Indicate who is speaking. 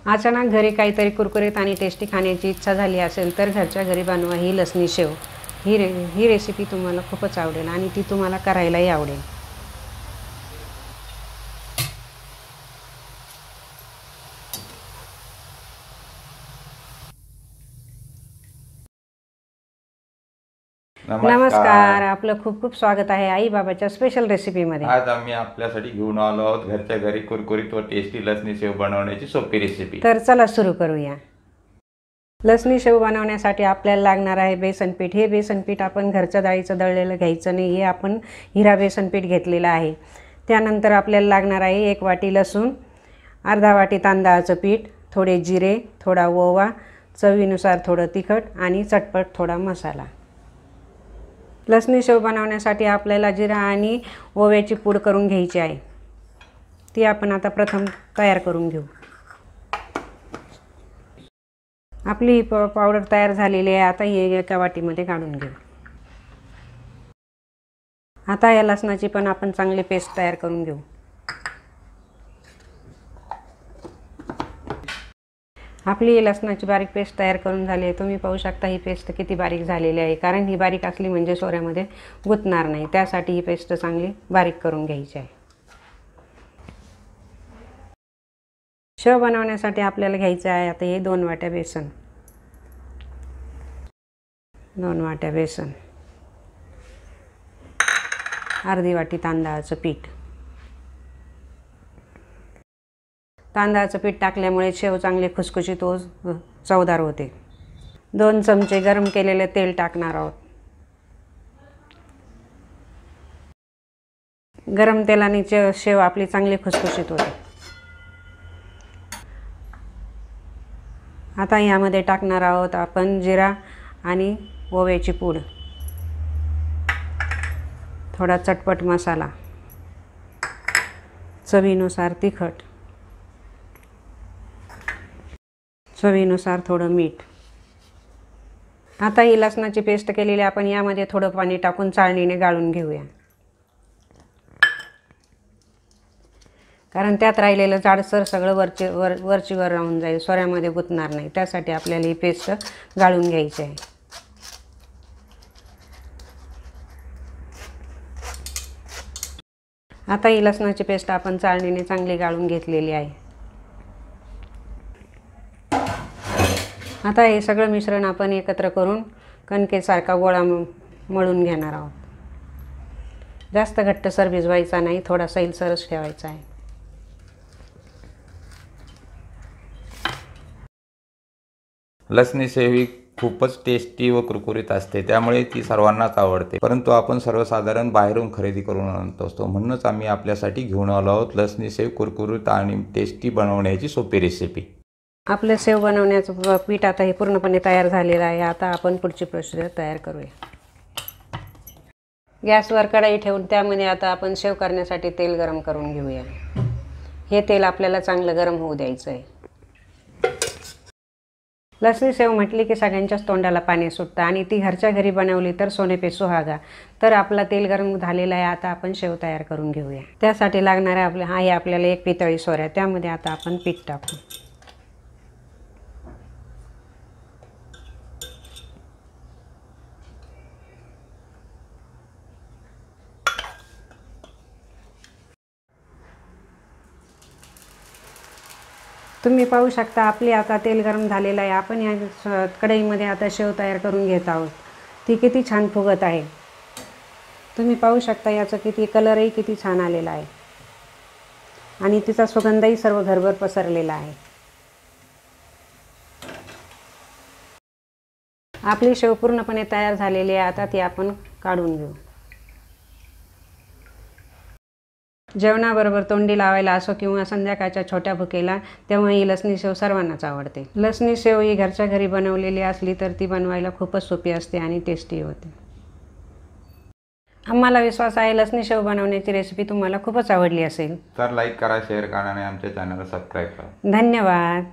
Speaker 1: अचानक घरी काहीतरी कुरकुरीत आणि टेस्टी खाण्याची इच्छा झाली असेल तर घरच्या घरी बनवा ही लसणी शेव। ही रेसिपी तुम्हाला खूपच आवडेल आणि ती तुम्हाला करायलाही आवडेल। नमस्कार, आपलं खूप खूप स्वागत आहे आई बाबाच्या स्पेशल रेसिपीमध्ये।
Speaker 2: आज आम्ही आपल्यासाठी घेऊन आलो आहोत घरच्या घरी कुरकुरीत व टेस्टी लसणी शेव बनवण्याची सोपी रेसिपी।
Speaker 1: तर चला सुरू करूया। लसणी शेव बनवण्यासाठी आपल्याला लागणार आहे बेसन पीठ। हे बेसन पीठ आपण घरच्या डाळीचं दळलेलं घ्यायचं नाही, हे आपण हिरा बेसन पीठ घेतलेलं आहे। त्यानंतर आपल्याला लागणार आहे 1 वाटी लसूण, अर्धा वाटी तांदळाचं पीठ, थोडे जिरे, थोडा ओवा, चवीनुसार थोडं तिखट आणि चटपट थोडा मसाला। लसणी शेव बनवण्यासाठी आपल्याला जिरा आणि ओव्याची पूड करून घ्यायची आहे। ती आपण आता प्रथम तयार करून घेऊ। आपली ही पावडर तयार झालेली आहे। आता ही एका वाटीमध्ये काढून घेऊ। आता या लसणाची पण आपण चांगली पेस्ट तयार करून घेऊ। आपली ही लसणाची बारीक पेस्ट तयार करून झाली आहे। तुम्ही पाहू शकता ही पेस्ट किती बारीक झालेली आहे, कारण ही बारीक असली म्हणजे सोऱ्यामध्ये गुंतणार नाही, त्यासाठी ही पेस्ट चांगली बारीक करून घ्यायची आहे। शेव बनवण्यासाठी आपल्याला घ्यायचं आहे आता हे 2 वाट्या बेसन, 2 वाट्या बेसन, अर्धी वाटी तांदळाचं पीठ। तांदळाचं पीठ टाकल्यामुळे शेव चांगले खुसखुशीत व चवदार होते। 2 चमचे गरम केलेले तेल टाकणार आहोत। गरम तेलाने शेव आपली चांगली खुसखुशीत होते। आता यामध्ये टाकणार आहोत आपण जिरा आणि ओव्याची पूड, थोडा चटपट मसाला, चवीनुसार तिखट, चवीनुसार थोडं मीठ। आता ही लसणाची पेस्ट केलेली आपण यामध्ये थोडं पाणी टाकून चाळणीने गाळून घेऊया, कारण त्यात राहिलेलं जाडसर सगळं वरचीवर राहून जाईल, सोऱ्यामध्ये गुंतणार नाही, त्यासाठी आपल्याला ही पेस्ट गाळून घ्यायची आहे। आता ही लसणाची पेस्ट आपण चाळणीने चांगली गाळून घेतलेली आहे। आता हे सगळं मिश्रण आपण एकत्र करून कणकेसारखा गोळा मळून घेणार आहोत। जास्त घट्टसर भिजवायचा नाही, थोडा सैलसरच ठेवायचा आहे।
Speaker 2: लसणी शेव ही खूपच टेस्टी व कुरकुरीत असते, त्यामुळे ती सर्वांनाच आवडते, परंतु आपण सर्वसाधारण बाहेरून खरेदी करून आणत असतो। म्हणूनच आम्ही आपल्यासाठी घेऊन आलो आहोत लसणी शेव कुरकुरीत आणि टेस्टी बनवण्याची सोपी रेसिपी।
Speaker 1: आपले शेव बनवण्याचं पीठ आता हे पूर्णपणे तयार झालेलं आहे। आता आपण पुढची प्रोसिजर तयार करूया। गॅसवर कढई ठेवून त्यामध्ये आता आपण शेव करण्यासाठी तेल गरम करून घेऊया। हे तेल आपल्याला चांगलं गरम होऊ द्यायचं आहे। लसणी शेव म्हटली की सगळ्यांच्याच तोंडाला पाणी सुटतं आणि ती घरच्या घरी बनवली तर सोने पे सुहागा। तर आपला तेल गरम झालेला आहे, आता आपण शेव तयार करून घेऊया। त्यासाठी लागणारे आपल्याला 1 पितळी सोऱ्या, त्यामध्ये आता आपण पीठ टाकू। तुम्ही पाहू शकता आपली आता तेल गरम झालेलं आहे। आपण या कढईमध्ये आता शेव तयार करून घेत आहोत। ती किती छान फुगत आहे, तुम्ही पाहू शकता याचा किती कलरही किती छान आलेला आहे आणि तिचा सुगंधही सर्व घरभर पसरलेला आहे। आपली शेव पूर्णपणे तयार झालेली आहे। आता ती आपण काढून घेऊ। जेवणाबरोबर तोंडी लावायला असो किंवा संध्याकाळच्या छोट्या भुकेला, तेव्हा ही लसणी शेव सर्वांनाच आवडते। लसणी शेव ही घरच्या घरी बनवलेली असली तर ती बनवायला खूपच सोपी असते आणि टेस्टी होते। आम्हाला विश्वास आहे लसणी शेव बनवण्याची रेसिपी तुम्हाला खूपच आवडली असेल।
Speaker 2: तर लाईक करा, शेअर करा आणि आमच्या चॅनलला सबस्क्राईब करा।
Speaker 1: धन्यवाद।